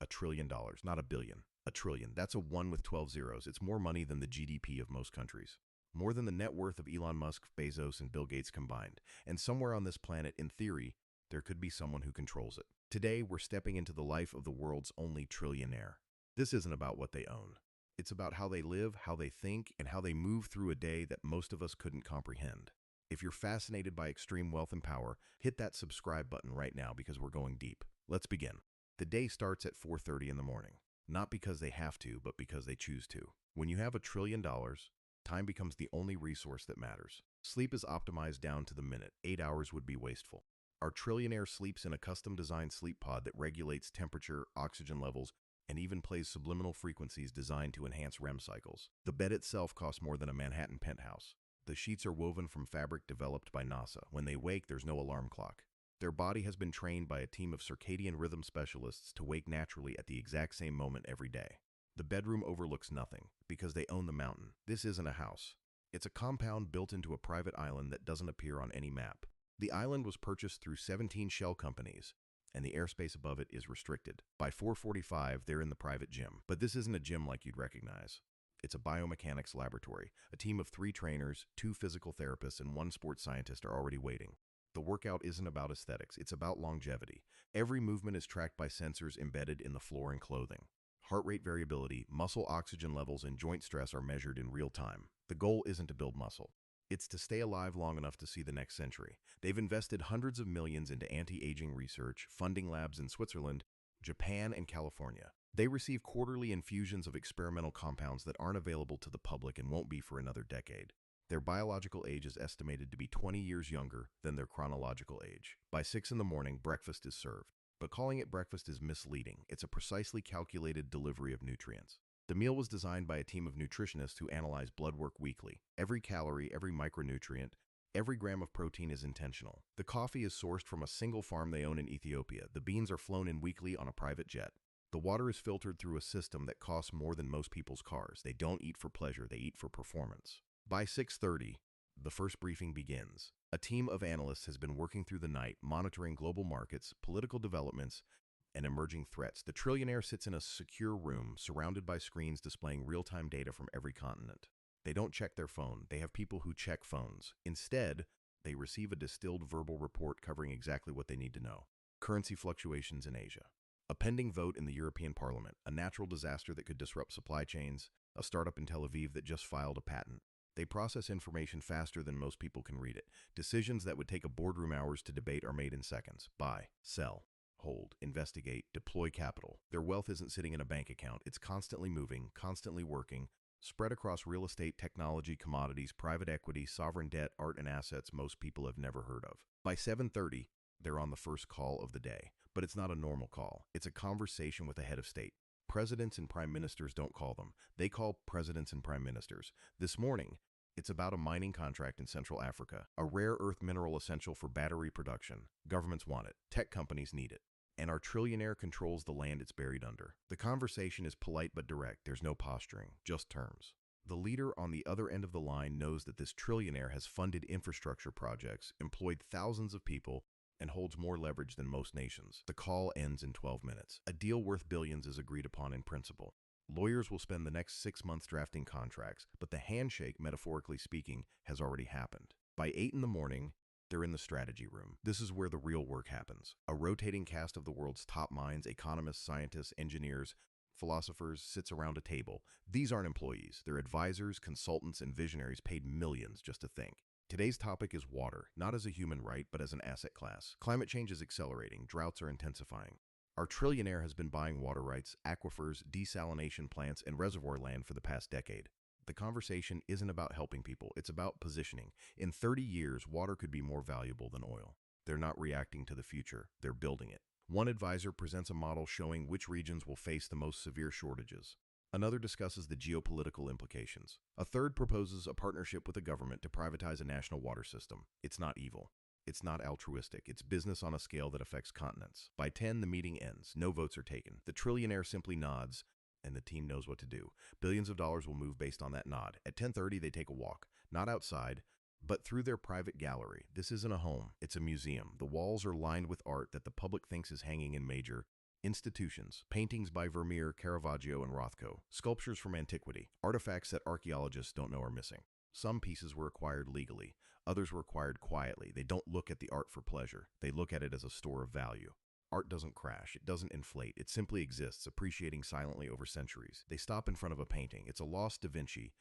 $1 trillion, not a billion. A trillion. That's a 1 with 12 zeros. It's more money than the GDP of most countries. More than the net worth of Elon Musk, Bezos, and Bill Gates combined. And somewhere on this planet, in theory, there could be someone who controls it. Today, we're stepping into the life of the world's only trillionaire. This isn't about what they own. It's about how they live, how they think, and how they move through a day that most of us couldn't comprehend. If you're fascinated by extreme wealth and power, hit that subscribe button right now because we're going deep. Let's begin. The day starts at 4:30 in the morning. Not because they have to, but because they choose to. When you have $1 trillion, time becomes the only resource that matters. Sleep is optimized down to the minute. 8 hours would be wasteful. Our trillionaire sleeps in a custom-designed sleep pod that regulates temperature, oxygen levels, and even plays subliminal frequencies designed to enhance REM cycles. The bed itself costs more than a Manhattan penthouse. The sheets are woven from fabric developed by NASA. When they wake, there's no alarm clock. Their body has been trained by a team of circadian rhythm specialists to wake naturally at the exact same moment every day. The bedroom overlooks nothing, because they own the mountain. This isn't a house. It's a compound built into a private island that doesn't appear on any map. The island was purchased through 17 shell companies, and the airspace above it is restricted. By 4:45, they're in the private gym. But this isn't a gym like you'd recognize. It's a biomechanics laboratory. A team of 3 trainers, 2 physical therapists, and 1 sports scientist are already waiting. The workout isn't about aesthetics, it's about longevity. Every movement is tracked by sensors embedded in the floor and clothing. Heart rate variability, muscle oxygen levels, and joint stress are measured in real time. The goal isn't to build muscle. It's to stay alive long enough to see the next century. They've invested hundreds of millions into anti-aging research, funding labs in Switzerland, Japan, and California. They receive quarterly infusions of experimental compounds that aren't available to the public and won't be for another decade. Their biological age is estimated to be 20 years younger than their chronological age. By 6 in the morning, breakfast is served. But calling it breakfast is misleading. It's a precisely calculated delivery of nutrients. The meal was designed by a team of nutritionists who analyze blood work weekly. Every calorie, every micronutrient, every gram of protein is intentional. The coffee is sourced from a single farm they own in Ethiopia. The beans are flown in weekly on a private jet. The water is filtered through a system that costs more than most people's cars. They don't eat for pleasure, they eat for performance. By 6:30, the first briefing begins. A team of analysts has been working through the night, monitoring global markets, political developments, and emerging threats. The trillionaire sits in a secure room, surrounded by screens displaying real-time data from every continent. They don't check their phone. They have people who check phones. Instead, they receive a distilled verbal report covering exactly what they need to know. Currency fluctuations in Asia. A pending vote in the European Parliament. A natural disaster that could disrupt supply chains. A startup in Tel Aviv that just filed a patent. They process information faster than most people can read it. Decisions that would take a boardroom hours to debate are made in seconds. Buy, sell, hold, investigate, deploy capital. Their wealth isn't sitting in a bank account. It's constantly moving, constantly working, spread across real estate, technology, commodities, private equity, sovereign debt, art, and assets most people have never heard of. By 7:30, they're on the first call of the day. But it's not a normal call. It's a conversation with a head of state. Presidents and prime ministers don't call them. They call presidents and prime ministers. This morning, it's about a mining contract in Central Africa, a rare earth mineral essential for battery production. Governments want it. Tech companies need it. And our trillionaire controls the land it's buried under. The conversation is polite but direct. There's no posturing, just terms. The leader on the other end of the line knows that this trillionaire has funded infrastructure projects, employed thousands of people, and holds more leverage than most nations. The call ends in 12 minutes. A deal worth billions is agreed upon in principle. Lawyers will spend the next 6 months drafting contracts, but the handshake, metaphorically speaking, has already happened. By 8 in the morning, they're in the strategy room. This is where the real work happens. A rotating cast of the world's top minds, economists, scientists, engineers, philosophers, sits around a table. These aren't employees. They're advisors, consultants, and visionaries paid millions just to think. Today's topic is water, not as a human right, but as an asset class. Climate change is accelerating, droughts are intensifying. Our trillionaire has been buying water rights, aquifers, desalination plants, and reservoir land for the past decade. The conversation isn't about helping people, it's about positioning. In 30 years, water could be more valuable than oil. They're not reacting to the future, they're building it. One advisor presents a model showing which regions will face the most severe shortages. Another discusses the geopolitical implications. A third proposes a partnership with the government to privatize a national water system. It's not evil. It's not altruistic. It's business on a scale that affects continents. By 10, the meeting ends. No votes are taken. The trillionaire simply nods, and the team knows what to do. Billions of dollars will move based on that nod. At 10:30, they take a walk. Not outside, but through their private gallery. This isn't a home. It's a museum. The walls are lined with art that the public thinks is hanging in major Institutions, paintings by Vermeer, Caravaggio, and Rothko, sculptures from antiquity, artifacts that archaeologists don't know are missing. Some pieces were acquired legally, others were acquired quietly. They don't look at the art for pleasure, they look at it as a store of value. Art doesn't crash, it doesn't inflate, it simply exists, appreciating silently over centuries. They stop in front of a painting. It's a lost Da Vinci,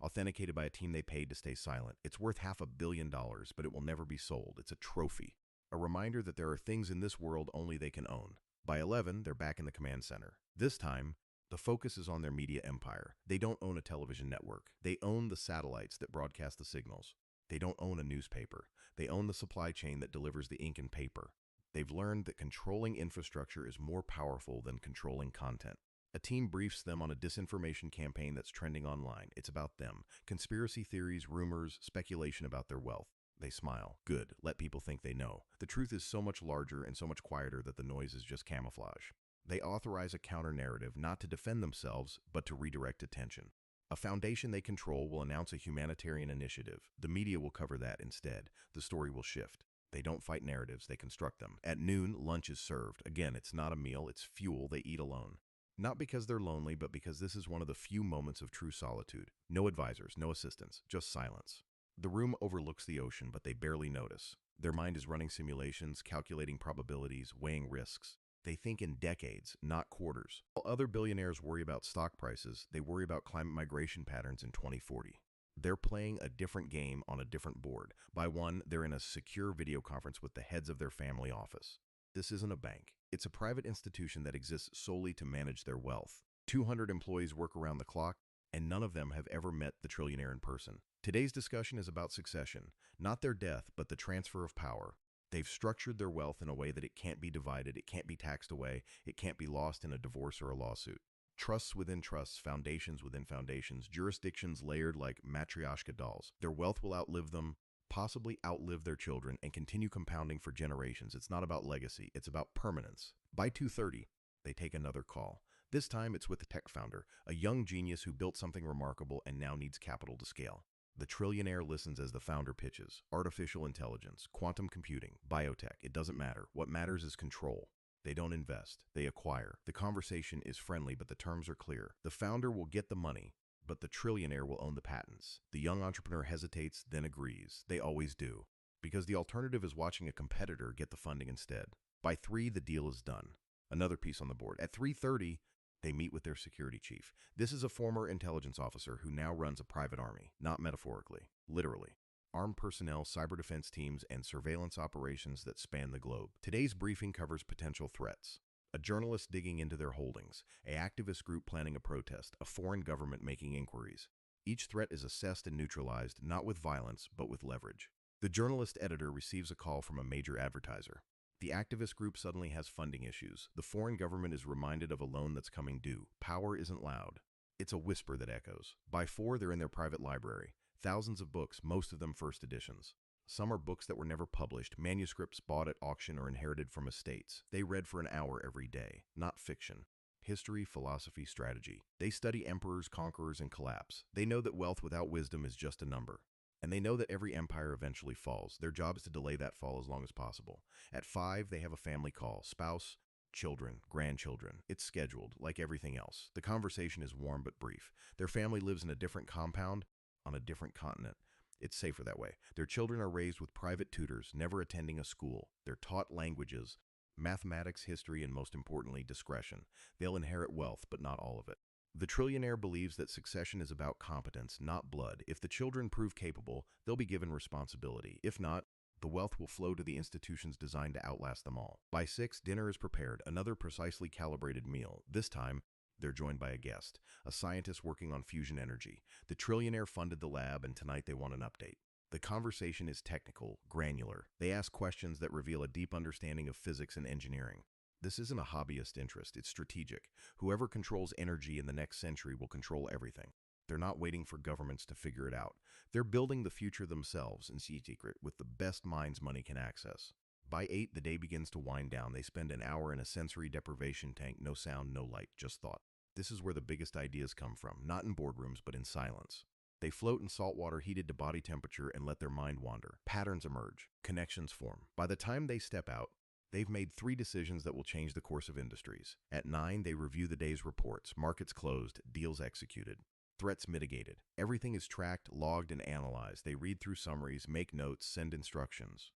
authenticated by a team they paid to stay silent. It's worth $500 million, but it will never be sold. It's a trophy. A reminder that there are things in this world only they can own. By 11, they're back in the command center. This time, the focus is on their media empire. They don't own a television network. They own the satellites that broadcast the signals. They don't own a newspaper. They own the supply chain that delivers the ink and paper. They've learned that controlling infrastructure is more powerful than controlling content. A team briefs them on a disinformation campaign that's trending online. It's about them. Conspiracy theories, rumors, speculation about their wealth. They smile. Good. Let people think they know. The truth is so much larger and so much quieter that the noise is just camouflage. They authorize a counter-narrative not to defend themselves, but to redirect attention. A foundation they control will announce a humanitarian initiative. The media will cover that instead. The story will shift. They don't fight narratives, they construct them. At noon, lunch is served. Again, it's not a meal, it's fuel they eat alone. Not because they're lonely, but because this is one of the few moments of true solitude. No advisors, no assistants, just silence. The room overlooks the ocean, but they barely notice. Their mind is running simulations, calculating probabilities, weighing risks. They think in decades, not quarters. While other billionaires worry about stock prices, they worry about climate migration patterns in 2040. They're playing a different game on a different board. By one, they're in a secure video conference with the heads of their family office. This isn't a bank. It's a private institution that exists solely to manage their wealth. 200 employees work around the clock, and none of them have ever met the trillionaire in person. Today's discussion is about succession, not their death, but the transfer of power. They've structured their wealth in a way that it can't be divided, it can't be taxed away, it can't be lost in a divorce or a lawsuit. Trusts within trusts, foundations within foundations, jurisdictions layered like matryoshka dolls. Their wealth will outlive them, possibly outlive their children, and continue compounding for generations. It's not about legacy, it's about permanence. By 2:30, they take another call. This time it's with the tech founder, a young genius who built something remarkable and now needs capital to scale. The trillionaire listens as the founder pitches. Artificial intelligence, quantum computing, biotech, it doesn't matter. What matters is control. They don't invest, they acquire. The conversation is friendly, but the terms are clear. The founder will get the money, but the trillionaire will own the patents. The young entrepreneur hesitates, then agrees. They always do. Because the alternative is watching a competitor get the funding instead. By 3, the deal is done. Another piece on the board. At 3:30, they meet with their security chief. This is a former intelligence officer who now runs a private army, not metaphorically, literally. Armed personnel, cyber defense teams, and surveillance operations that span the globe. Today's briefing covers potential threats. A journalist digging into their holdings, an activist group planning a protest, a foreign government making inquiries. Each threat is assessed and neutralized, not with violence, but with leverage. The journalist editor receives a call from a major advertiser. The activist group suddenly has funding issues. The foreign government is reminded of a loan that's coming due. Power isn't loud. It's a whisper that echoes. By 4, they're in their private library. Thousands of books, most of them first editions. Some are books that were never published, manuscripts bought at auction or inherited from estates. They read for an hour every day, not fiction. History, philosophy, strategy. They study emperors, conquerors, and collapse. They know that wealth without wisdom is just a number. And they know that every empire eventually falls. Their job is to delay that fall as long as possible. At 5, they have a family call. Spouse, children, grandchildren. It's scheduled, like everything else. The conversation is warm but brief. Their family lives in a different compound, on a different continent. It's safer that way. Their children are raised with private tutors, never attending a school. They're taught languages, mathematics, history, and most importantly, discretion. They'll inherit wealth, but not all of it. The trillionaire believes that succession is about competence, not blood. If the children prove capable, they'll be given responsibility. If not, the wealth will flow to the institutions designed to outlast them all. By 6, dinner is prepared, another precisely calibrated meal. This time, they're joined by a guest, a scientist working on fusion energy. The trillionaire funded the lab, and tonight they want an update. The conversation is technical, granular. They ask questions that reveal a deep understanding of physics and engineering. This isn't a hobbyist interest, it's strategic. Whoever controls energy in the next century will control everything. They're not waiting for governments to figure it out. They're building the future themselves in secret with the best minds money can access. By 8, the day begins to wind down. They spend an hour in a sensory deprivation tank, no sound, no light, just thought. This is where the biggest ideas come from, not in boardrooms, but in silence. They float in salt water heated to body temperature and let their mind wander. Patterns emerge. Connections form. By the time they step out, They've made 3 decisions that will change the course of industries. At 9, they review the day's reports, markets closed, deals executed, threats mitigated. Everything is tracked, logged, and analyzed. They read through summaries, make notes, send instructions.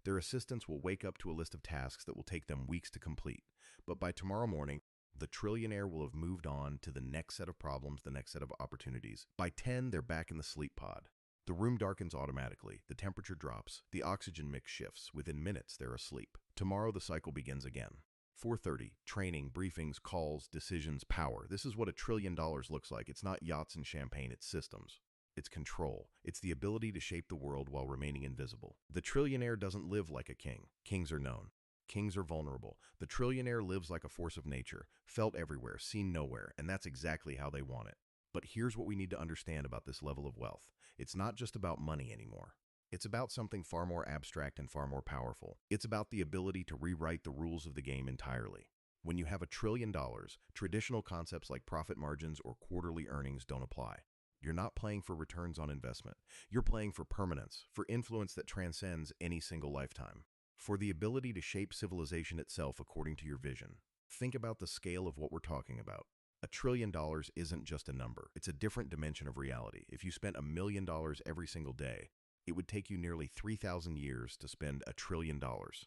Their assistants will wake up to a list of tasks that will take them weeks to complete. But by tomorrow morning, the trillionaire will have moved on to the next set of problems, the next set of opportunities. By 10, they're back in the sleep pod. The room darkens automatically, the temperature drops, the oxygen mix shifts. Within minutes, they're asleep. Tomorrow, the cycle begins again. 4:30, training, briefings, calls, decisions, power. This is what $1 trillion looks like. It's not yachts and champagne, it's systems. It's control. It's the ability to shape the world while remaining invisible. The trillionaire doesn't live like a king. Kings are known. Kings are vulnerable. The trillionaire lives like a force of nature, felt everywhere, seen nowhere, and that's exactly how they want it. But here's what we need to understand about this level of wealth. It's not just about money anymore. It's about something far more abstract and far more powerful. It's about the ability to rewrite the rules of the game entirely. When you have $1 trillion, traditional concepts like profit margins or quarterly earnings don't apply. You're not playing for returns on investment. You're playing for permanence, for influence that transcends any single lifetime, for the ability to shape civilization itself according to your vision. Think about the scale of what we're talking about. $1 trillion isn't just a number. It's a different dimension of reality. If you spent $1 million every single day, it would take you nearly 3,000 years to spend $1 trillion.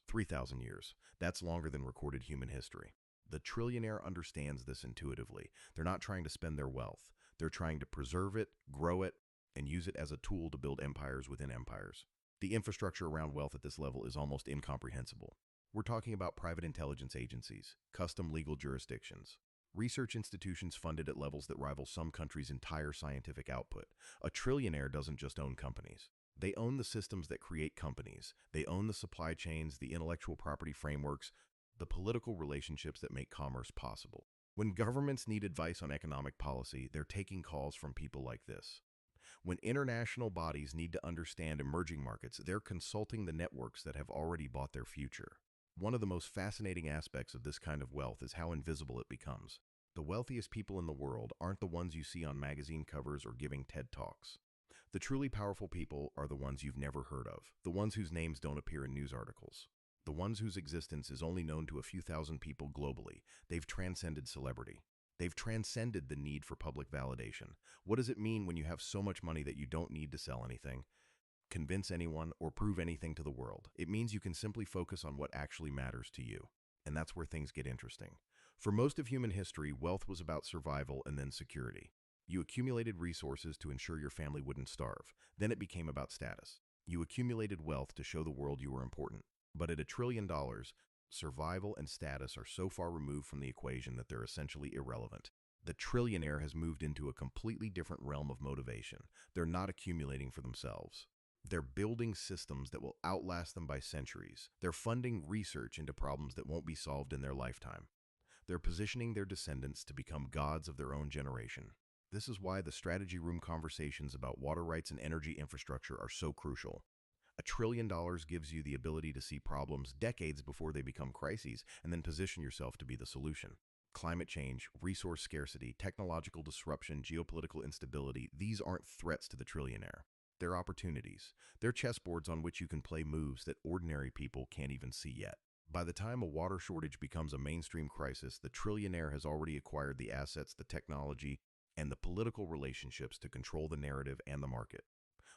3,000 years. That's longer than recorded human history. The trillionaire understands this intuitively. They're not trying to spend their wealth. They're trying to preserve it, grow it, and use it as a tool to build empires within empires. The infrastructure around wealth at this level is almost incomprehensible. We're talking about private intelligence agencies, custom legal jurisdictions, research institutions funded at levels that rival some countries' entire scientific output. A trillionaire doesn't just own companies. They own the systems that create companies. They own the supply chains, the intellectual property frameworks, the political relationships that make commerce possible. When governments need advice on economic policy, they're taking calls from people like this. When international bodies need to understand emerging markets, they're consulting the networks that have already bought their future. One of the most fascinating aspects of this kind of wealth is how invisible it becomes. The wealthiest people in the world aren't the ones you see on magazine covers or giving TED Talks. The truly powerful people are the ones you've never heard of, the ones whose names don't appear in news articles, the ones whose existence is only known to a few thousand people globally. They've transcended celebrity. They've transcended the need for public validation. What does it mean when you have so much money that you don't need to sell anything, convince anyone, or prove anything to the world? It means you can simply focus on what actually matters to you. And that's where things get interesting. For most of human history, wealth was about survival and then security. You accumulated resources to ensure your family wouldn't starve. Then it became about status. You accumulated wealth to show the world you were important. But at $1 trillion, survival and status are so far removed from the equation that they're essentially irrelevant. The trillionaire has moved into a completely different realm of motivation. They're not accumulating for themselves. They're building systems that will outlast them by centuries. They're funding research into problems that won't be solved in their lifetime. They're positioning their descendants to become gods of their own generation. This is why the strategy room conversations about water rights and energy infrastructure are so crucial. $1 trillion gives you the ability to see problems decades before they become crises and then position yourself to be the solution. Climate change, resource scarcity, technological disruption, geopolitical instability, these aren't threats to the trillionaire. They're opportunities. They're chessboards on which you can play moves that ordinary people can't even see yet. By the time a water shortage becomes a mainstream crisis, the trillionaire has already acquired the assets, the technology, and the political relationships to control the narrative and the market.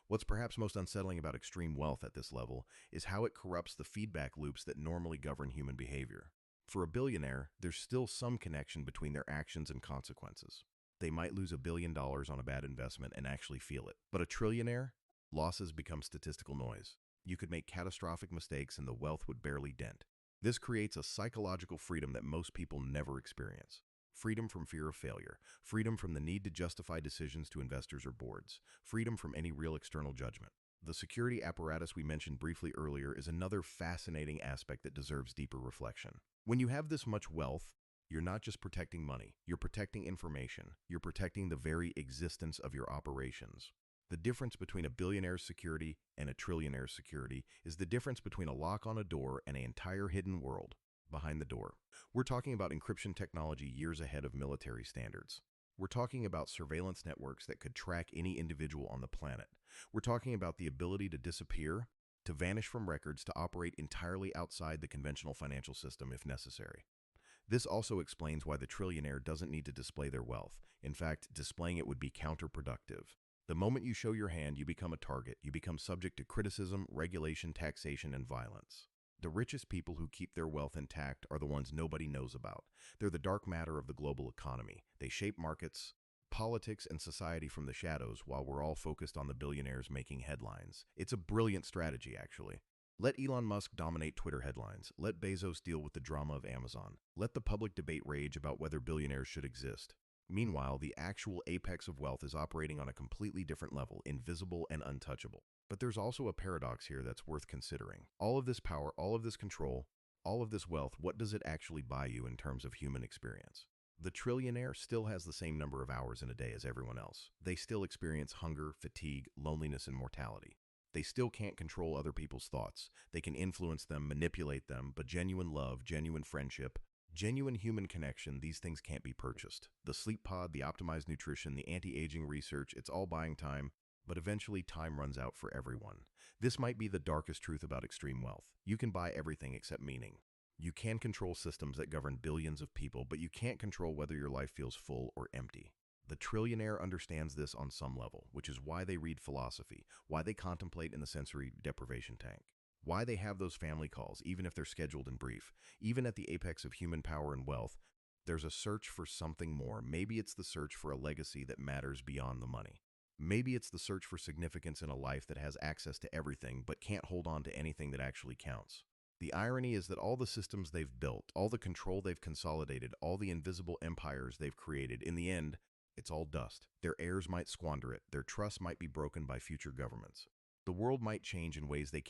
What's perhaps most unsettling about extreme wealth at this level is how it corrupts the feedback loops that normally govern human behavior. For a billionaire, there's still some connection between their actions and consequences. They might lose $1 billion on a bad investment and actually feel it. But a trillionaire? Losses become statistical noise. You could make catastrophic mistakes and the wealth would barely dent. This creates a psychological freedom that most people never experience. Freedom from fear of failure, freedom from the need to justify decisions to investors or boards, freedom from any real external judgment. The security apparatus we mentioned briefly earlier is another fascinating aspect that deserves deeper reflection. When you have this much wealth, you're not just protecting money, you're protecting information, you're protecting the very existence of your operations. The difference between a billionaire's security and a trillionaire's security is the difference between a lock on a door and an entire hidden world behind the door. We're talking about encryption technology years ahead of military standards. We're talking about surveillance networks that could track any individual on the planet. We're talking about the ability to disappear, to vanish from records, to operate entirely outside the conventional financial system if necessary. This also explains why the trillionaire doesn't need to display their wealth. In fact, displaying it would be counterproductive. The moment you show your hand, you become a target. You become subject to criticism, regulation, taxation, and violence. The richest people who keep their wealth intact are the ones nobody knows about. They're the dark matter of the global economy. They shape markets, politics, and society from the shadows, while we're all focused on the billionaires making headlines. It's a brilliant strategy, actually. Let Elon Musk dominate Twitter headlines. Let Bezos deal with the drama of Amazon. Let the public debate rage about whether billionaires should exist. Meanwhile, the actual apex of wealth is operating on a completely different level, invisible and untouchable. But there's also a paradox here that's worth considering. All of this power, all of this control, all of this wealth, what does it actually buy you in terms of human experience? The trillionaire still has the same number of hours in a day as everyone else. They still experience hunger, fatigue, loneliness, and mortality. They still can't control other people's thoughts. They can influence them, manipulate them, but genuine love, genuine friendship, genuine human connection, these things can't be purchased. The sleep pod, the optimized nutrition, the anti-aging research, it's all buying time, but eventually time runs out for everyone. This might be the darkest truth about extreme wealth. You can buy everything except meaning. You can control systems that govern billions of people, but you can't control whether your life feels full or empty. The trillionaire understands this on some level, which is why they read philosophy, why they contemplate in the sensory deprivation tank, why they have those family calls, even if they're scheduled and brief. Even at the apex of human power and wealth, there's a search for something more. Maybe it's the search for a legacy that matters beyond the money. Maybe it's the search for significance in a life that has access to everything but can't hold on to anything that actually counts. The irony is that all the systems they've built, all the control they've consolidated, all the invisible empires they've created, in the end, it's all dust. Their heirs might squander it. Their trust might be broken by future governments. The world might change in ways they can't